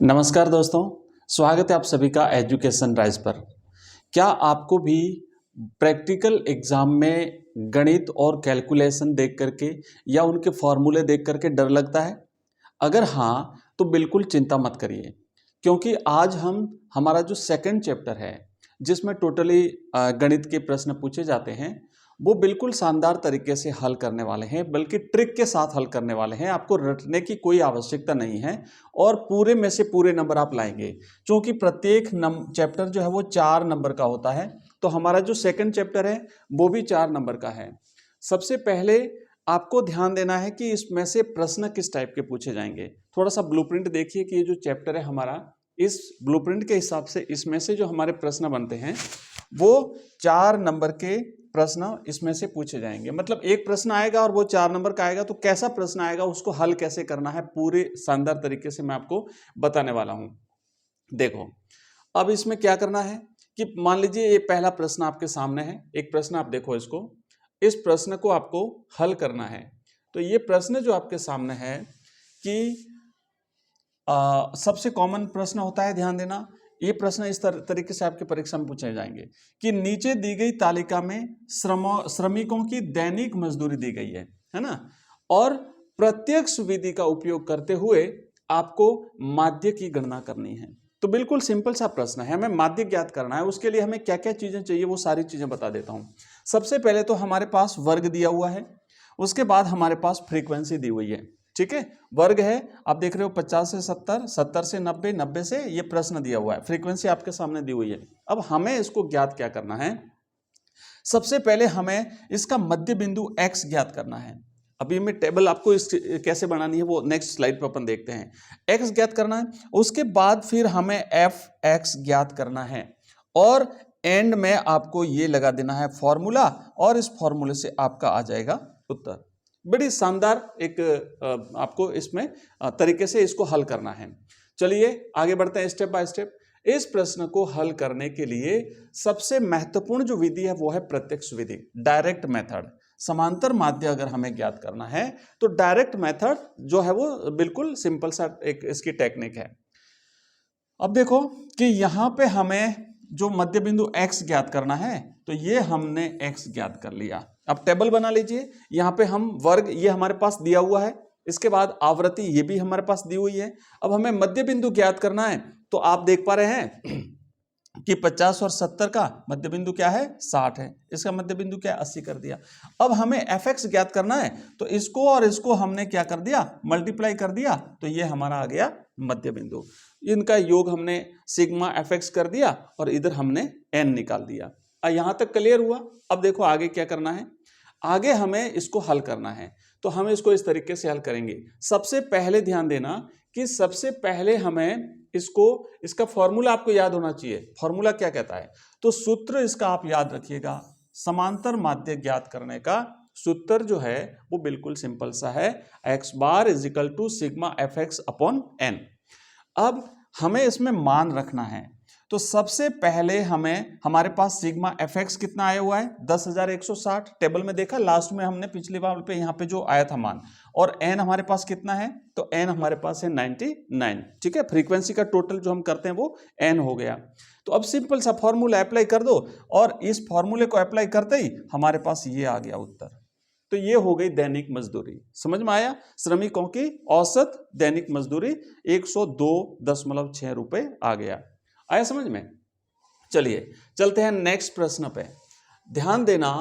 नमस्कार दोस्तों, स्वागत है आप सभी का एजुकेशन राइज पर। क्या आपको भी प्रैक्टिकल एग्जाम में गणित और कैलकुलेशन देख करके या उनके फॉर्मूले देख करके डर लगता है? अगर हाँ, तो बिल्कुल चिंता मत करिए, क्योंकि आज हम हमारा जो सेकंड चैप्टर है जिसमें टोटली गणित के प्रश्न पूछे जाते हैं, वो बिल्कुल शानदार तरीके से हल करने वाले हैं, बल्कि ट्रिक के साथ हल करने वाले हैं। आपको रटने की कोई आवश्यकता नहीं है और पूरे में से पूरे नंबर आप लाएंगे, क्योंकि प्रत्येक चैप्टर जो है वो 4 नंबर का होता है। तो हमारा जो सेकंड चैप्टर है वो भी 4 नंबर का है। सबसे पहले आपको ध्यान देना है कि इसमें से प्रश्न किस टाइप के पूछे जाएंगे। थोड़ा सा ब्लूप्रिंट देखिए कि ये जो चैप्टर है हमारा, इस ब्लूप्रिंट के हिसाब से इसमें से जो हमारे प्रश्न बनते हैं वो 4 नंबर के प्रश्न इसमें से पूछे जाएंगे। मतलब एक प्रश्न आएगा और वो 4 नंबर का आएगा, तो कैसा प्रश्न आएगा उसको हल कैसे करना है पूरे शानदार तरीके से मैं आपको बताने वाला हूं। देखो, अब इसमें क्या करना है कि मान लीजिए ये पहला प्रश्न आपके सामने है। एक प्रश्न आप देखो, इस प्रश्न को आपको हल करना है। तो ये प्रश्न जो आपके सामने है कि सबसे कॉमन प्रश्न होता है, ध्यान देना। ये प्रश्न इस तरीके से आपके परीक्षा में पूछे जाएंगे कि नीचे दी गई तालिका में श्रमिकों की दैनिक मजदूरी दी गई है ना, और प्रत्यक्ष विधि का उपयोग करते हुए आपको माध्य की गणना करनी है। तो बिल्कुल सिंपल सा प्रश्न है, हमें माध्य ज्ञात करना है। उसके लिए हमें क्या क्या चीजें चाहिए वो सारी चीजें बता देता हूं। सबसे पहले तो हमारे पास वर्ग दिया हुआ है, उसके बाद हमारे पास फ्रीक्वेंसी दी हुई है। ठीक है, वर्ग है, आप देख रहे हो 50 से 70, 70 से 90, 90 से, ये प्रश्न दिया हुआ है। फ्रीक्वेंसी आपके सामने दी हुई है। अब हमें इसको ज्ञात क्या करना है, सबसे पहले हमें इसका मध्य बिंदु x ज्ञात करना है। अभी मैं टेबल आपको इस कैसे बनानी है वो नेक्स्ट स्लाइड पर अपन देखते हैं। x ज्ञात करना है, उसके बाद फिर हमें f(x) ज्ञात करना है, और एंड में आपको ये लगा देना है फॉर्मूला, और इस फॉर्मूले से आपका आ जाएगा उत्तर। बड़ी शानदार एक आपको इसमें तरीके से इसको हल करना है। चलिए आगे बढ़ते हैं स्टेप बाय स्टेप। इस प्रश्न को हल करने के लिए सबसे महत्वपूर्ण जो विधि है वो है प्रत्यक्ष विधि, डायरेक्ट मेथड। समांतर माध्य अगर हमें ज्ञात करना है तो डायरेक्ट मेथड जो है वो बिल्कुल सिंपल सा एक इसकी टेक्निक है। अब देखो कि यहां पे हमें जो मध्य बिंदु x ज्ञात करना है, तो ये हमने x ज्ञात कर लिया। अब टेबल बना लीजिए, यहां पे हम वर्ग ये हमारे पास दिया हुआ है, इसके बाद आवृत्ति ये भी हमारे पास दी हुई है। अब हमें मध्य बिंदु ज्ञात करना है, तो आप देख पा रहे हैं कि 50 और 70 का मध्य बिंदु क्या है, 60 है। इसका मध्य बिंदु क्या है, 80 कर दिया। अब हमें fx ज्ञात करना है, तो इसको और इसको हमने क्या कर दिया, मल्टीप्लाई कर दिया, तो ये हमारा आ गया मध्य बिंदु। इनका योग हमने सिग्मा fx कर दिया और इधर हमने n निकाल दिया। यहां तक क्लियर हुआ। अब देखो आगे क्या करना है, आगे हमें इसको हल करना है। तो हम इसको इस तरीके से हल करेंगे। सबसे पहले ध्यान देना कि सबसे पहले हमें इसका फॉर्मूला आपको याद होना चाहिए। फॉर्मूला क्या कहता है, तो सूत्र इसका आप याद रखिएगा। समांतर माध्य ज्ञात करने का सूत्र जो है वो बिल्कुल सिंपल सा है, x bar is equal to sigma fx upon n। अब हमें इसमें मान रखना है, तो सबसे पहले हमारे पास सिग्मा fx कितना आया हुआ है, 10,160। टेबल में देखा लास्ट में हमने पिछली बार पे यहाँ पे जो आया था मान, और n हमारे पास कितना है, तो n हमारे पास है 99। ठीक है, फ्रीक्वेंसी का टोटल जो हम करते हैं वो n हो गया। तो अब सिंपल सा फॉर्मूला अप्लाई कर दो, और इस फॉर्मूले को अप्लाई करते ही हमारे पास ये आ गया उत्तर। तो ये हो गई दैनिक मजदूरी। समझ में आया, श्रमिकों की औसत दैनिक मजदूरी 102.6 रुपए आ गया। आया समझ में। चलिए चलते हैं नेक्स्ट प्रश्न पे। ध्यान देना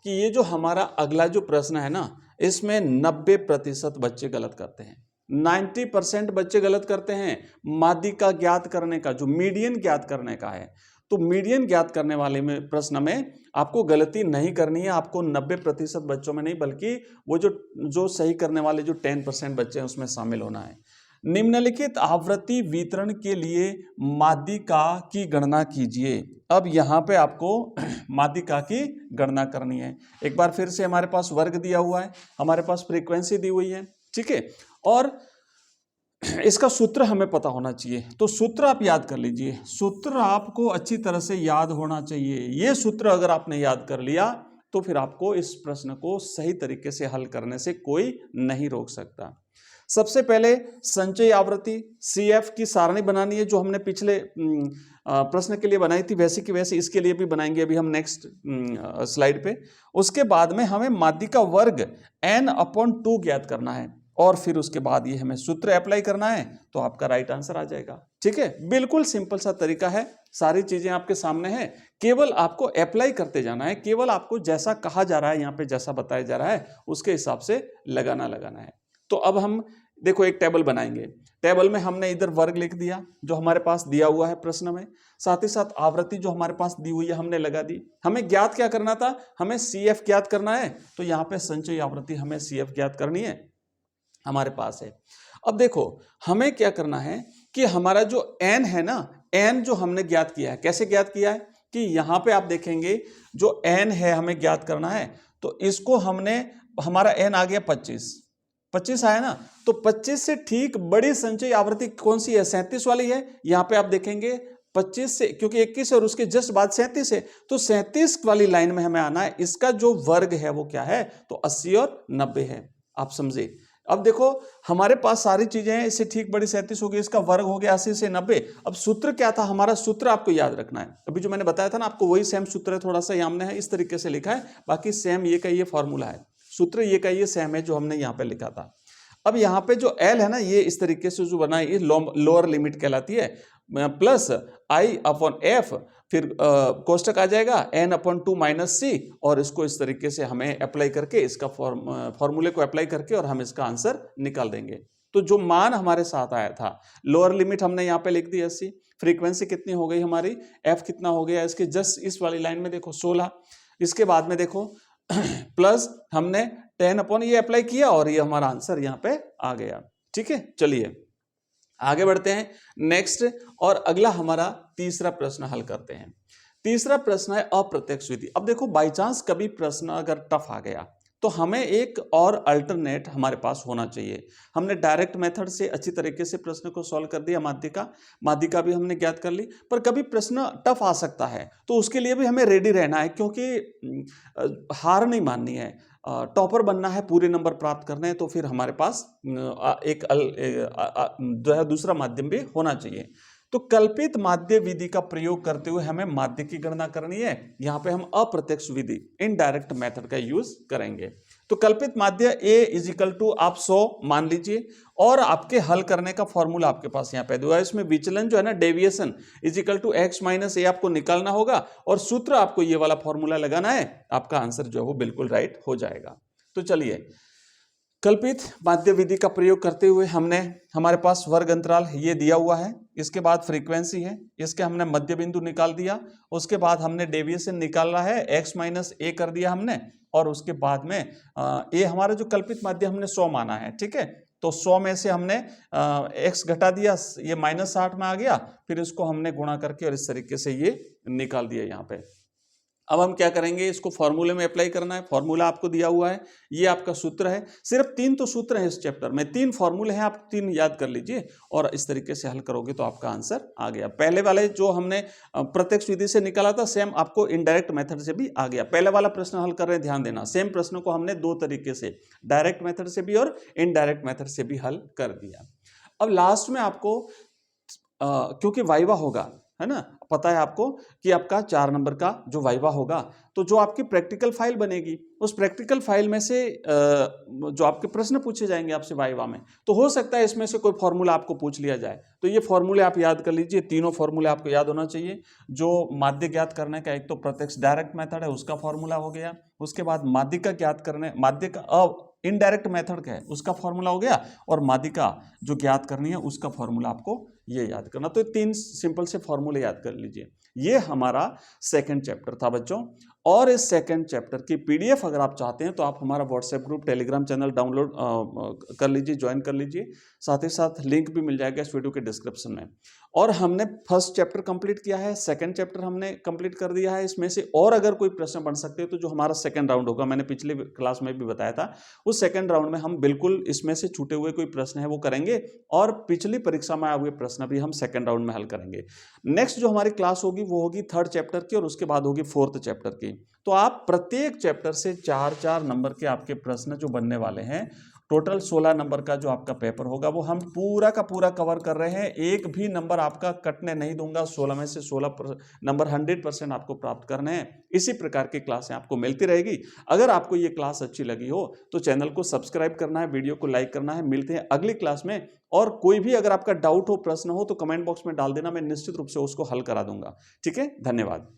कि ये जो हमारा अगला जो प्रश्न है ना, इसमें 90% बच्चे गलत करते हैं। 90% बच्चे गलत करते हैं। माध्यिका ज्ञात करने का, जो मीडियन ज्ञात करने का है, तो मीडियन ज्ञात करने वाले में प्रश्न में आपको गलती नहीं करनी है। आपको 90% बच्चों में नहीं, बल्कि वो जो सही करने वाले जो 10% बच्चे हैं उसमें शामिल होना है। निम्नलिखित आवृत्ति वितरण के लिए माध्यिका की गणना कीजिए। अब यहाँ पे आपको माध्यिका की गणना करनी है। एक बार फिर से हमारे पास वर्ग दिया हुआ है, हमारे पास फ्रीक्वेंसी दी हुई है। ठीक है, और इसका सूत्र हमें पता होना चाहिए। तो सूत्र आप याद कर लीजिए, सूत्र आपको अच्छी तरह से याद होना चाहिए। ये सूत्र अगर आपने याद कर लिया तो फिर आपको इस प्रश्न को सही तरीके से हल करने से कोई नहीं रोक सकता। सबसे पहले संचयी आवृत्ति CF की सारणी बनानी है, जो हमने पिछले प्रश्न के लिए बनाई थी वैसी की वैसी इसके लिए भी बनाएंगे अभी हम नेक्स्ट स्लाइड पे। उसके बाद में हमें माध्यिका वर्ग n/2 ज्ञात करना है और फिर उसके बाद ये हमें सूत्र अप्लाई करना है, तो आपका राइट आंसर आ जाएगा। ठीक है, बिल्कुल सिंपल सा तरीका है, सारी चीजें आपके सामने हैं, केवल आपको अप्लाई करते जाना है, केवल आपको जैसा कहा जा रहा है यहाँ पे, जैसा बताया जा रहा है उसके हिसाब से लगाना है। तो अब हम देखो एक टेबल बनाएंगे, टेबल में हमने इधर वर्ग लिख दिया जो हमारे पास दिया हुआ है प्रश्न में, साथ ही साथ आवृत्ति जो हमारे पास दी हुई है हमने लगा दी। हमें ज्ञात क्या करना था, हमें CF ज्ञात करना है, तो यहाँ पे संचयी आवृत्ति हमें CF ज्ञात करनी है, हमारे पास है। अब देखो हमें क्या करना है कि हमारा जो n है ना, n जो हमने ज्ञात किया है, कैसे ज्ञात किया है कि यहाँ पे आप देखेंगे जो n है हमें ज्ञात करना है, तो इसको हमने, हमारा n आ गया 25 आया ना, तो 25 से ठीक बड़ी संचयी आवृत्ति कौन सी है, 37 वाली है। यहाँ पे आप देखेंगे 25 से, क्योंकि 21 और उसके जस्ट बाद 37 है, तो 37 वाली लाइन में हमें आना है। इसका जो वर्ग है वो क्या है, तो 80 और 90 है, आप समझे। अब देखो हमारे पास सारी चीजें हैं, इससे ठीक बड़ी 37 हो गई, इसका वर्ग हो गया 80 से 90। अब सूत्र क्या था, हमारा सूत्र आपको याद रखना है, अभी जो मैंने बताया था ना आपको, वही सेम सूत्र है, थोड़ा सा सामने है, इस तरीके से लिखा है, बाकी सेम ये का ये फॉर्मूला है, सूत्र ये का ये सेम है जो हमने यहाँ पे लिखा था। अब यहाँ पे जो L है ना, ये इस तरीके से जो बना है, ये लोअर लिमिट कहलाती है, प्लस I/F, फिर कोष्टक आ जाएगा n/2 - C, और इसको इस तरीके से हमें अप्लाई करके, इसका फॉर्मूले को अप्लाई करके और हम इसका आंसर निकाल देंगे। तो जो मान हमारे साथ आया था, लोअर लिमिट हमने यहाँ पे लिख दी 80, फ्रीक्वेंसी कितनी हो गई हमारी, F कितना हो गया इसके जस्ट इस वाली लाइन में देखो 16, इसके बाद में देखो प्लस हमने 10 ये अप्लाई किया और ये हमारा आंसर यहाँ पे आ गया। ठीक है, चलिए आगे बढ़ते हैं नेक्स्ट, और अगला हमारा तीसरा प्रश्न हल करते हैं। तीसरा प्रश्न है अप्रत्यक्ष विधि। अब देखो बाई चांस कभी प्रश्न अगर टफ आ गया तो हमें एक और अल्टरनेट हमारे पास होना चाहिए। हमने डायरेक्ट मेथड से अच्छी तरीके से प्रश्न को सॉल्व कर दिया, माध्यिका भी हमने ज्ञात कर ली, पर कभी प्रश्न टफ आ सकता है तो उसके लिए भी हमें रेडी रहना है, क्योंकि हार नहीं माननी है, टॉपर बनना है, पूरे नंबर प्राप्त करने हैं, तो फिर हमारे पास एक जो है दूसरा माध्यम भी होना चाहिए। तो कल्पित माध्य विधि का प्रयोग करते हुए हमें माध्य की गणना करनी है। यहाँ पे हम अप्रत्यक्ष विधि इनडायरेक्ट मेथड का यूज करेंगे। तो कल्पित माध्य A = आप 100 मान लीजिए, और आपके हल करने का फॉर्मूला आपके पास यहाँ पे दिया है। इसमें विचलन जो है ना, डेविएशन = x - a आपको निकालना होगा, और सूत्र आपको ये वाला फॉर्मूला लगाना है, आपका आंसर जो है वो बिल्कुल राइट हो जाएगा। तो चलिए कल्पित माध्य विधि का प्रयोग करते हुए हमने, हमारे पास वर्ग अंतराल ये दिया हुआ है, इसके बाद फ्रीक्वेंसी है, इसके हमने मध्य बिंदु निकाल दिया, उसके बाद हमने डेविएशन निकालना है, x - a कर दिया हमने, और उसके बाद में ये हमारा जो कल्पित माध्य हमने 100 माना है। ठीक है, तो 100 में से हमने x घटा दिया, ये -60 में आ गया, फिर इसको हमने गुणा करके और इस तरीके से ये निकाल दिया यहाँ पे। अब हम क्या करेंगे, इसको फॉर्मूले में अप्लाई करना है। फॉर्मूला आपको दिया हुआ है, ये आपका सूत्र है। सिर्फ 3 तो सूत्र हैं इस चैप्टर में, 3 फॉर्मूले हैं, आप 3 याद कर लीजिए और इस तरीके से हल करोगे तो आपका आंसर आ गया। पहले वाले जो हमने प्रत्यक्ष विधि से निकाला था, सेम आपको इनडायरेक्ट मेथड से भी आ गया। पहले वाला प्रश्न हल कर रहे हैं, ध्यान देना, सेम प्रश्न को हमने 2 तरीके से, डायरेक्ट मेथड से भी और इनडायरेक्ट मेथड से भी हल कर दिया। अब लास्ट में आपको क्योंकि वाइवा होगा, है ना, पता है आपको कि आपका 4 नंबर का जो वाइवा होगा, तो जो आपकी प्रैक्टिकल फाइल बनेगी, उस प्रैक्टिकल फाइल में से जो आपके प्रश्न पूछे जाएंगे आपसे वाइवा में, तो हो सकता है इसमें से कोई फॉर्मूला आपको पूछ लिया जाए। तो ये फॉर्मूले आप याद कर लीजिए, तीनों फॉर्मूले आपको याद होना चाहिए। जो माध्य ज्ञात करने का, एक तो प्रत्यक्ष डायरेक्ट मेथड है, उसका फॉर्मूला हो गया, उसके बाद माध्यिका ज्ञात करने, माध्यिका इनडायरेक्ट मेथड का है, उसका फॉर्मूला हो गया, और माध्यिका जो ज्ञात करनी है उसका फॉर्मूला आपको ये याद करना। तो 3 सिंपल से फॉर्मूले याद कर लीजिए। ये हमारा सेकंड चैप्टर था बच्चों, और इस सेकंड चैप्टर की पीडीएफ अगर आप चाहते हैं तो आप हमारा WhatsApp group, Telegram channel download कर लीजिए, ज्वाइन कर लीजिए, साथ ही साथ लिंक भी मिल जाएगा इस वीडियो के डिस्क्रिप्शन में। और हमने फर्स्ट चैप्टर कंप्लीट किया है, सेकंड चैप्टर हमने कंप्लीट कर दिया है। इसमें से और अगर कोई प्रश्न बन सकते हैं तो जो हमारा सेकंड राउंड होगा, मैंने पिछले क्लास में भी बताया था, उस सेकंड राउंड में हम बिल्कुल इसमें से छूटे हुए कोई प्रश्न है वो करेंगे, और पिछली परीक्षा में आए हुए प्रश्न भी हम सेकंड राउंड में हल करेंगे। नेक्स्ट जो हमारी क्लास होगी वो होगी थर्ड चैप्टर की, और उसके बाद होगी फोर्थ चैप्टर की। तो आप प्रत्येक चैप्टर से 4-4 नंबर के आपके प्रश्न जो बनने वाले हैं टोटल 16 नंबर का जो आपका पेपर होगा वो हम पूरा का पूरा कवर कर रहे हैं। एक भी नंबर आपका कटने नहीं दूंगा। 16 में से 16 नंबर 100% आपको प्राप्त करने हैं। इसी प्रकार की क्लासें आपको मिलती रहेगी। अगर आपको ये क्लास अच्छी लगी हो तो चैनल को सब्सक्राइब करना है, वीडियो को लाइक करना है। मिलते हैं अगली क्लास में। और कोई भी अगर आपका डाउट हो, प्रश्न हो तो कमेंट बॉक्स में डाल देना, मैं निश्चित रूप से उसको हल करा दूंगा। ठीक है, धन्यवाद।